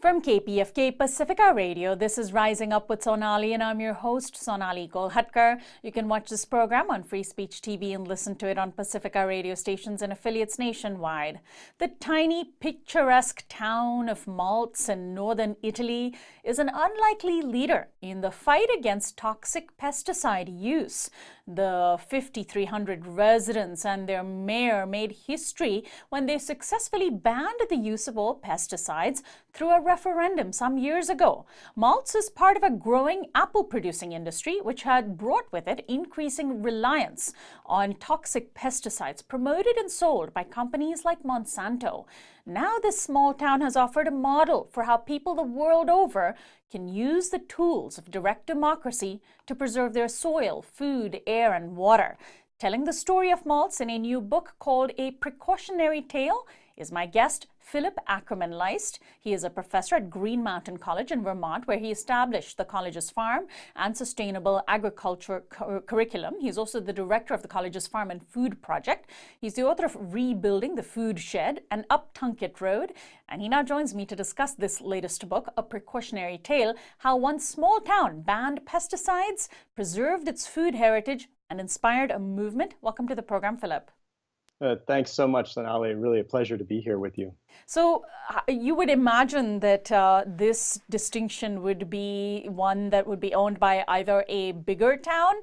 From KPFK Pacifica Radio, this is Rising Up with Sonali, and I'm your host, Sonali Golhatkar. You can watch this program on Free Speech TV and listen to it on Pacifica radio stations and affiliates nationwide. The tiny, picturesque town of Maltz in northern Italy is an unlikely leader in the fight against toxic pesticide use. The 5,300 residents and their mayor made history when they successfully banned the use of all pesticides through a referendum some years ago. Maltz is part of a growing apple-producing industry, which had brought with it increasing reliance on toxic pesticides promoted and sold by companies like Monsanto. Now this small town has offered a model for how people the world over can use the tools of direct democracy to preserve their soil, food, air, and water. Telling the story of Maltz in a new book called A Precautionary Tale is my guest, Philip Ackerman-Leist. He is a professor at Green Mountain College in Vermont, where he established the college's farm and sustainable agriculture curriculum. He's also the director of the college's Farm and Food Project. He's the author of Rebuilding the Food Shed and Up Tunkett Road. And he now joins me to discuss this latest book, A Precautionary Tale, how one small town banned pesticides, preserved its food heritage, and inspired a movement. Welcome to the program, Philip. Thanks so much, Sonali. Really a pleasure to be here with you. So you would imagine that this distinction would be one that would be owned by either a bigger town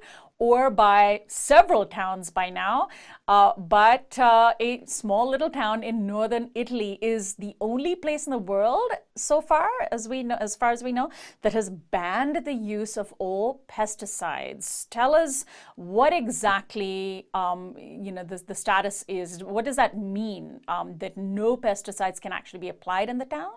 or by several towns by now. But a small little town in northern Italy is the only place in the world so far as we know, that has banned the use of all pesticides. Tell us what exactly the status is. What does that mean, that no pesticides can actually be applied in the town?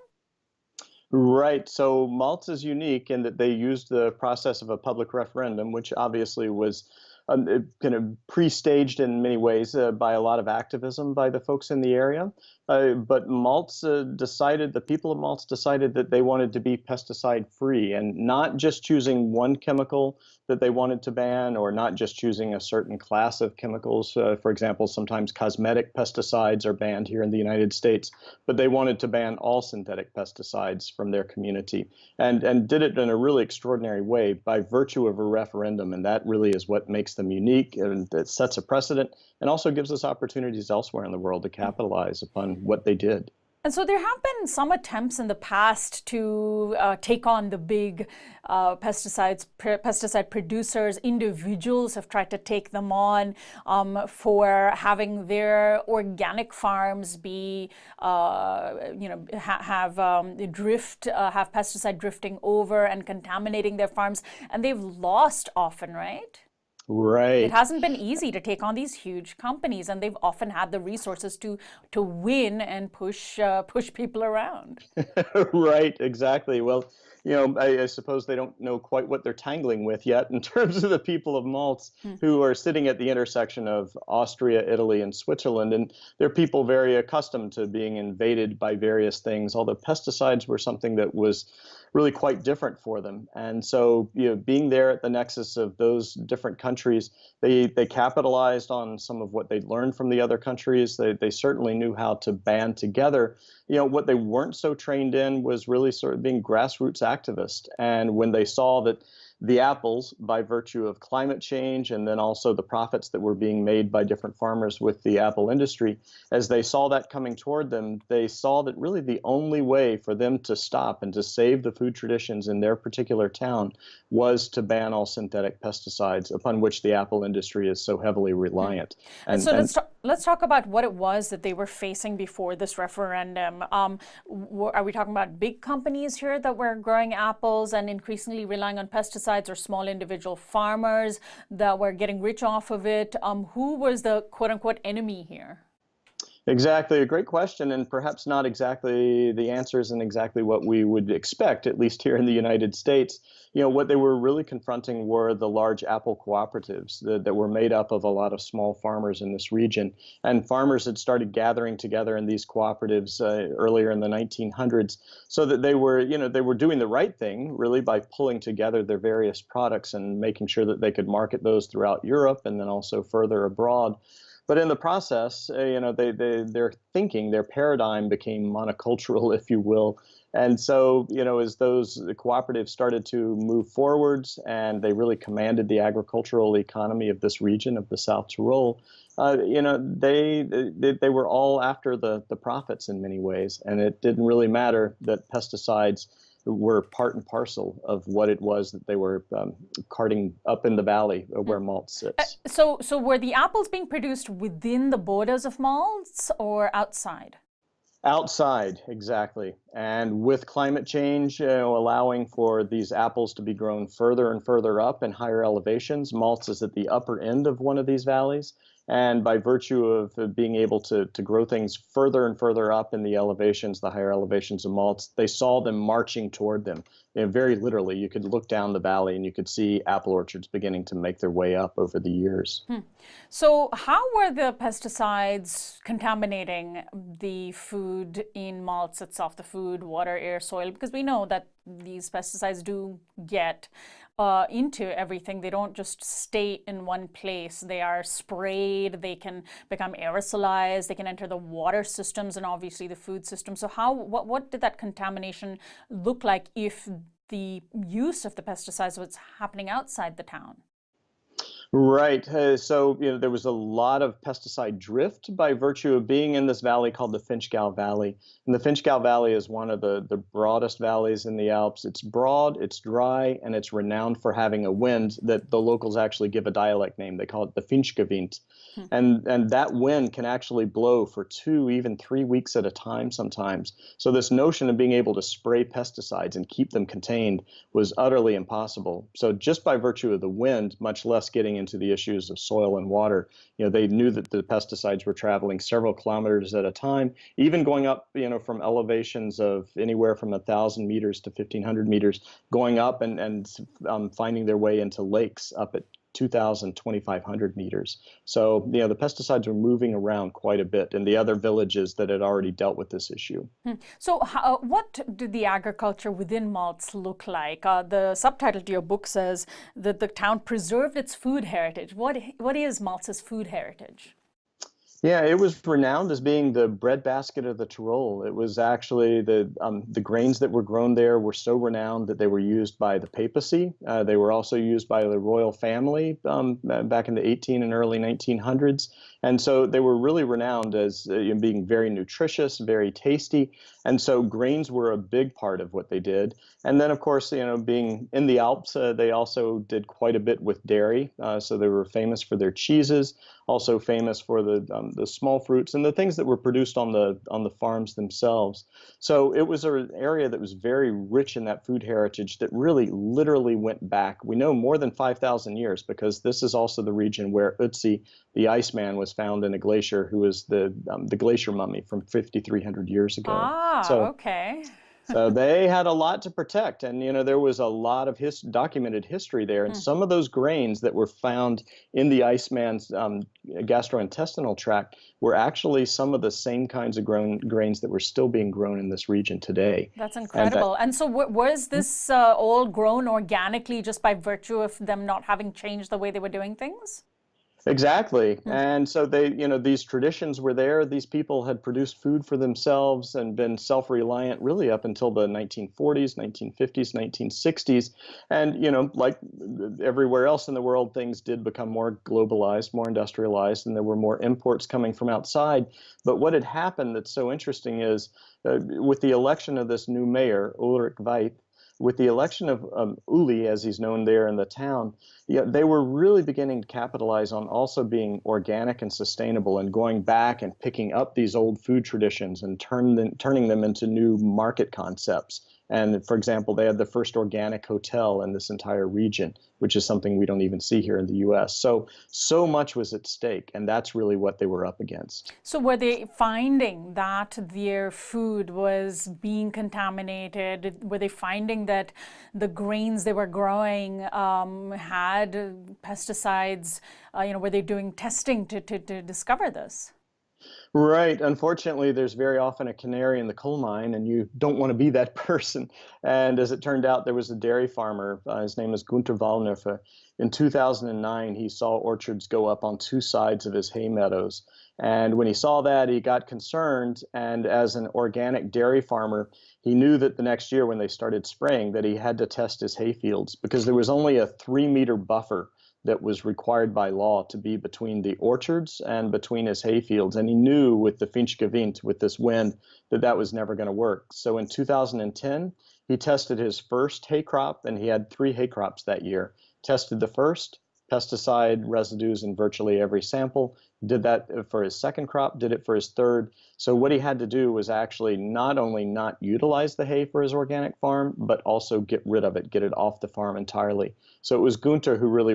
Right. So Maltz is unique in that they used the process of a public referendum, which obviously was kind of pre-staged in many ways by a lot of activism by the folks in the area. But the people of Maltz decided that they wanted to be pesticide-free, and not just choosing one chemical that they wanted to ban, or not just choosing a certain class of chemicals. For example, sometimes cosmetic pesticides are banned here in the United States, but they wanted to ban all synthetic pesticides from their community, and did it in a really extraordinary way by virtue of a referendum. And that really is what makes them unique, and it sets a precedent, and also gives us opportunities elsewhere in the world to capitalize upon what they did. And so there have been some attempts in the past to take on the big pesticide producers. Individuals have tried to take them on for having their organic farms be, have pesticide drifting over and contaminating their farms, and they've lost often, right? Right. It hasn't been easy to take on these huge companies, and they've often had the resources to win and push people around. Right, exactly. Well, I suppose they don't know quite what they're tangling with yet in terms of the people of Maltz, who are sitting at the intersection of Austria, Italy, and Switzerland. And they're people very accustomed to being invaded by various things, although pesticides were something that was really quite different for them. And so, being there at the nexus of those different countries, they capitalized on some of what they'd learned from the other countries. They certainly knew how to band together. What they weren't so trained in was really sort of being grassroots activists. And when they saw that the apples, by virtue of climate change and then also the profits that were being made by different farmers with the apple industry, as they saw that coming toward them, they saw that really the only way for them to stop and to save the food traditions in their particular town was to ban all synthetic pesticides, upon which the apple industry is so heavily reliant. And so let's talk about what it was that they were facing before this referendum. Are we talking about big companies here that were growing apples and increasingly relying on pesticides, or small individual farmers that were getting rich off of it? Who was the quote-unquote enemy here? Exactly. A great question, and perhaps not exactly the answer isn't exactly what we would expect, at least here in the United States. What they were really confronting were the large apple cooperatives that were made up of a lot of small farmers in this region. And farmers had started gathering together in these cooperatives earlier in the 1900s, so that they were doing the right thing, really, by pulling together their various products and making sure that they could market those throughout Europe and then also further abroad. But in the process, their thinking, their paradigm became monocultural, if you will. And so, as the cooperatives started to move forwards and they really commanded the agricultural economy of this region of the South Tyrol, they were all after the profits in many ways. And it didn't really matter that pesticides were part and parcel of what it was that they were carting up in the valley where malt sits. So were the apples being produced within the borders of malts or outside? Outside, exactly. And with climate change, allowing for these apples to be grown further and further up in higher elevations, Maltz is at the upper end of one of these valleys. And by virtue of being able to grow things further and further up in the elevations, the higher elevations of Maltz, they saw them marching toward them. Very literally, you could look down the valley and you could see apple orchards beginning to make their way up over the years. So how were the pesticides contaminating the food in Maltz itself, the food, water, air, soil? Because we know that these pesticides do get into everything. They don't just stay in one place. They are sprayed, they can become aerosolized, they can enter the water systems and obviously the food system. So what did that contamination look like if the use of the pesticides was happening outside the town? Right. So, there was a lot of pesticide drift by virtue of being in this valley called the Finchgau Valley. And the Finchgau Valley is one of the broadest valleys in the Alps. It's broad, it's dry, and it's renowned for having a wind that the locals actually give a dialect name. They call it the Finchgewind. And that wind can actually blow for 2, even 3 weeks at a time sometimes. So this notion of being able to spray pesticides and keep them contained was utterly impossible. So just by virtue of the wind, much less getting into the issues of soil and water, they knew that the pesticides were traveling several kilometers at a time, even going up, from elevations of anywhere from 1,000 meters to 1,500 meters, going up and finding their way into lakes up at 2,000, 2,500 meters. So, the pesticides were moving around quite a bit in the other villages that had already dealt with this issue. So what did the agriculture within Maltz look like? The subtitle to your book says that the town preserved its food heritage. What is Maltz's food heritage? Yeah, it was renowned as being the breadbasket of the Tyrol. It was actually the grains that were grown there were so renowned that they were used by the papacy. They were also used by the royal family back in the 18 and early 1900s. And so they were really renowned as being very nutritious, very tasty. And so grains were a big part of what they did. And then, of course, being in the Alps, they also did quite a bit with dairy. So they were famous for their cheeses, also famous for the small fruits and the things that were produced on the farms themselves. So it was an area that was very rich in that food heritage that really literally went back. We know more than 5,000 years because this is also the region where Ötzi, the Iceman, was found in a glacier, who was the glacier mummy from 5,300 years ago. Okay. So they had a lot to protect, and there was a lot of documented history there, and some of those grains that were found in the Iceman's gastrointestinal tract were actually some of the same kinds of grains that were still being grown in this region today. That's incredible. And so was this all grown organically just by virtue of them not having changed the way they were doing things? Exactly. And so these traditions were there. These people had produced food for themselves and been self-reliant really up until the 1940s, 1950s, 1960s. And, like everywhere else in the world, things did become more globalized, more industrialized, and there were more imports coming from outside. But what had happened that's so interesting is with the election of this new mayor, Ulrich Weith, with the election of Uli, as he's known there in the town, they were really beginning to capitalize on also being organic and sustainable and going back and picking up these old food traditions and turning them into new market concepts. And for example, they had the first organic hotel in this entire region, which is something we don't even see here in the US. So much was at stake, and that's really what they were up against. So were they finding that their food was being contaminated? Were they finding that the grains they were growing had pesticides? Were they doing testing to discover this? Right. Unfortunately, there's very often a canary in the coal mine, and you don't want to be that person. And as it turned out, there was a dairy farmer. His name is Gunter Wallnerfe. In 2009, he saw orchards go up on two sides of his hay meadows. And when he saw that, he got concerned. And as an organic dairy farmer, he knew that the next year when they started spraying, that he had to test his hay fields because there was only a 3 meter buffer that was required by law to be between the orchards and between his hay fields. And he knew with the Finske wind, with this wind, that that was never going to work. So in 2010, he tested his first hay crop, and he had three hay crops that year. Tested the first, pesticide residues in virtually every sample, did that for his second crop, did it for his third. So what he had to do was actually not only not utilize the hay for his organic farm, but also get rid of it, get it off the farm entirely. So it was Gunter who really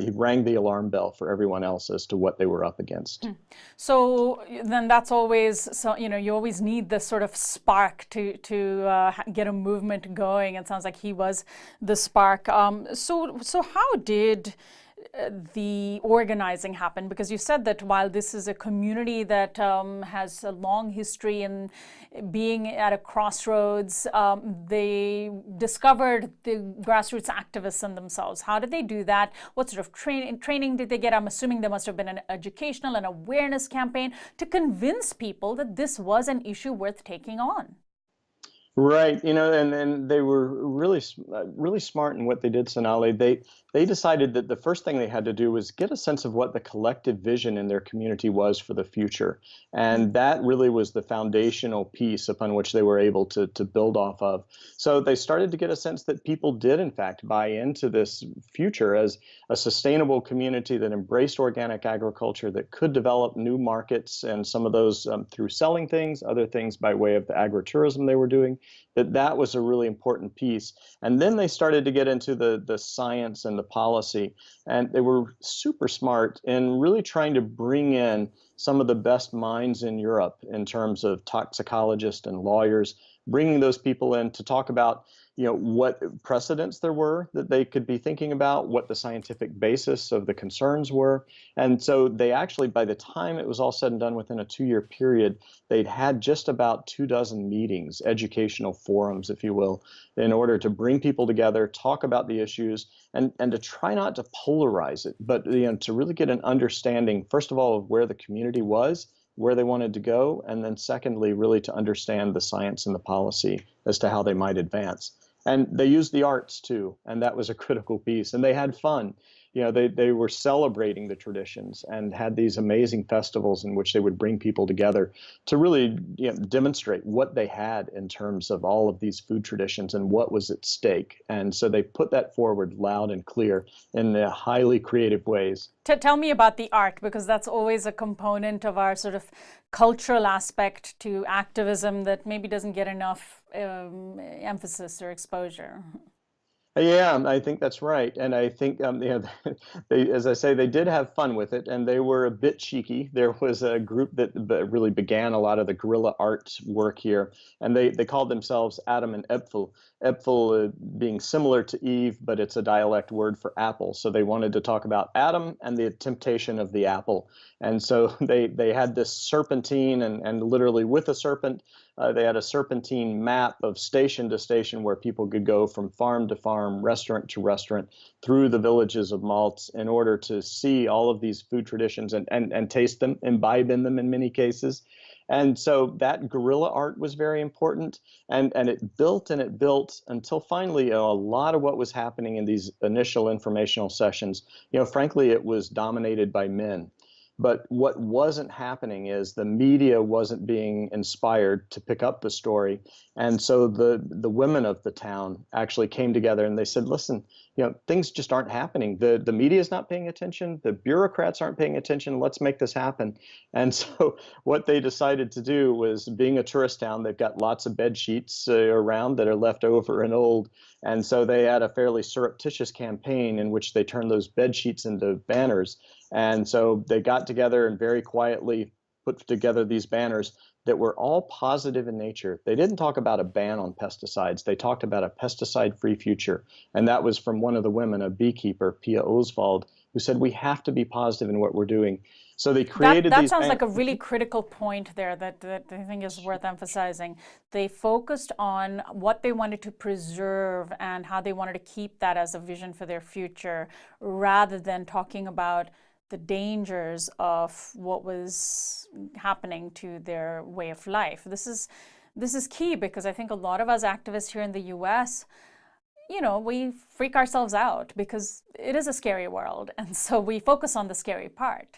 he rang the alarm bell for everyone else as to what they were up against. So then that's always, so you always need this sort of spark to get a movement going. It sounds like he was the spark. So how did the organizing happen? Because you said that while this is a community that has a long history in being at a crossroads, they discovered the grassroots activists in themselves. How did they do that? What sort of training did they get? I'm assuming there must have been an educational and awareness campaign to convince people that this was an issue worth taking on. Right, and they were really smart in what they did, Sonali. They decided that the first thing they had to do was get a sense of what the collective vision in their community was for the future, and that really was the foundational piece upon which they were able to build off of. So they started to get a sense that people did, in fact, buy into this future as a sustainable community that embraced organic agriculture, that could develop new markets, and some of those through selling things, other things by way of the agritourism they were doing. That was a really important piece. And then they started to get into the science and the policy. And they were super smart in really trying to bring in some of the best minds in Europe in terms of toxicologists and lawyers, bringing those people in to talk about what precedents there were that they could be thinking about, what the scientific basis of the concerns were. And so they actually, by the time it was all said and done within a 2-year period, they'd had just about 24 meetings, educational forums, if you will, in order to bring people together, talk about the issues, and to try not to polarize it, but to really get an understanding, first of all, of where the community was, where they wanted to go, and then secondly, really to understand the science and the policy as to how they might advance. And they used the arts too, and that was a critical piece. And they had fun. They were celebrating the traditions and had these amazing festivals in which they would bring people together to really demonstrate what they had in terms of all of these food traditions and what was at stake. And so they put that forward loud and clear in highly creative ways. Tell me about the art, because that's always a component of our sort of cultural aspect to activism that maybe doesn't get enough emphasis or exposure. Yeah, I think that's right. And I think, as I say, they did have fun with it, and they were a bit cheeky. There was a group that really began a lot of the guerrilla art work here, and they called themselves Adam and Epfel. Epfel being similar to Eve, but it's a dialect word for apple. So they wanted to talk about Adam and the temptation of the apple. And so they had this serpentine, and literally with a serpent, they had a serpentine map of station to station where people could go from farm to farm, restaurant to restaurant, through the villages of Malta in order to see all of these food traditions and taste them, imbibe in them in many cases. And so that guerrilla art was very important, and it built until finally a lot of what was happening in these initial informational sessions, frankly, it was dominated by men. But what wasn't happening is the media wasn't being inspired to pick up the story. And so the women of the town actually came together and they said, listen, things just aren't happening. The media is not paying attention. The bureaucrats aren't paying attention. Let's make this happen. And so what they decided to do was, being a tourist town, they've got lots of bed sheets around that are left over and old. And so they had a fairly surreptitious campaign in which they turned those bed sheets into banners. And so they got together and very quietly put together these banners that were all positive in nature. They didn't talk about a ban on pesticides. They talked about a pesticide-free future. And that was from one of the women, a beekeeper, Pia Oswald, who said, we have to be positive in what we're doing. So they That created that these sounds ban- like a really critical point there that I think is worth emphasizing. They focused on what they wanted to preserve and how they wanted to keep that as a vision for their future, rather than talking about the dangers of what was happening to their way of life. This is key because I think a lot of us activists here in the US, we freak ourselves out because it is a scary world, and so we focus on the scary part.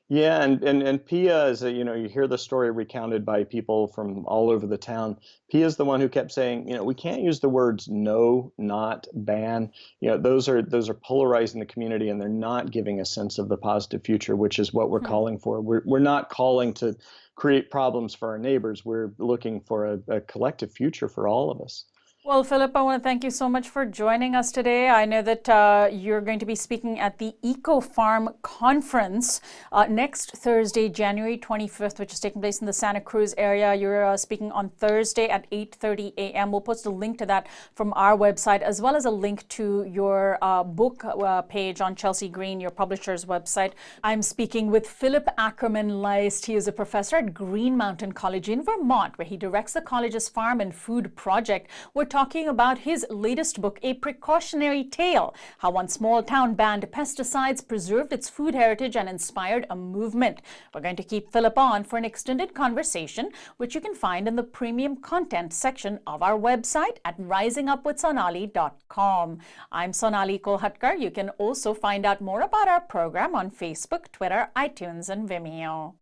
Yeah, and Pia is you hear the story recounted by people from all over the town. Pia is the one who kept saying, we can't use the words no, not, ban. Those are polarizing the community, and they're not giving a sense of the positive future, which is what we're calling for. We're not calling to create problems for our neighbors. We're looking for a collective future for all of us. Well, Philip, I want to thank you so much for joining us today. I know that you're going to be speaking at the Eco Farm Conference next Thursday, January 25th, which is taking place in the Santa Cruz area. You're speaking on Thursday at 8:30 a.m. We'll post a link to that from our website, as well as a link to your book page on Chelsea Green, your publisher's website. I'm speaking with Philip Ackerman Leist. He is a professor at Green Mountain College in Vermont, where he directs the college's farm and food project. We're talking about his latest book, A Precautionary Tale: How One Small Town Banned Pesticides, Preserved Its Food Heritage, and Inspired a Movement. We're going to keep Philip on for an extended conversation, which you can find in the premium content section of our website at risingupwithsonali.com. I'm Sonali Kolhatkar. You can also find out more about our program on Facebook, Twitter, iTunes, and Vimeo.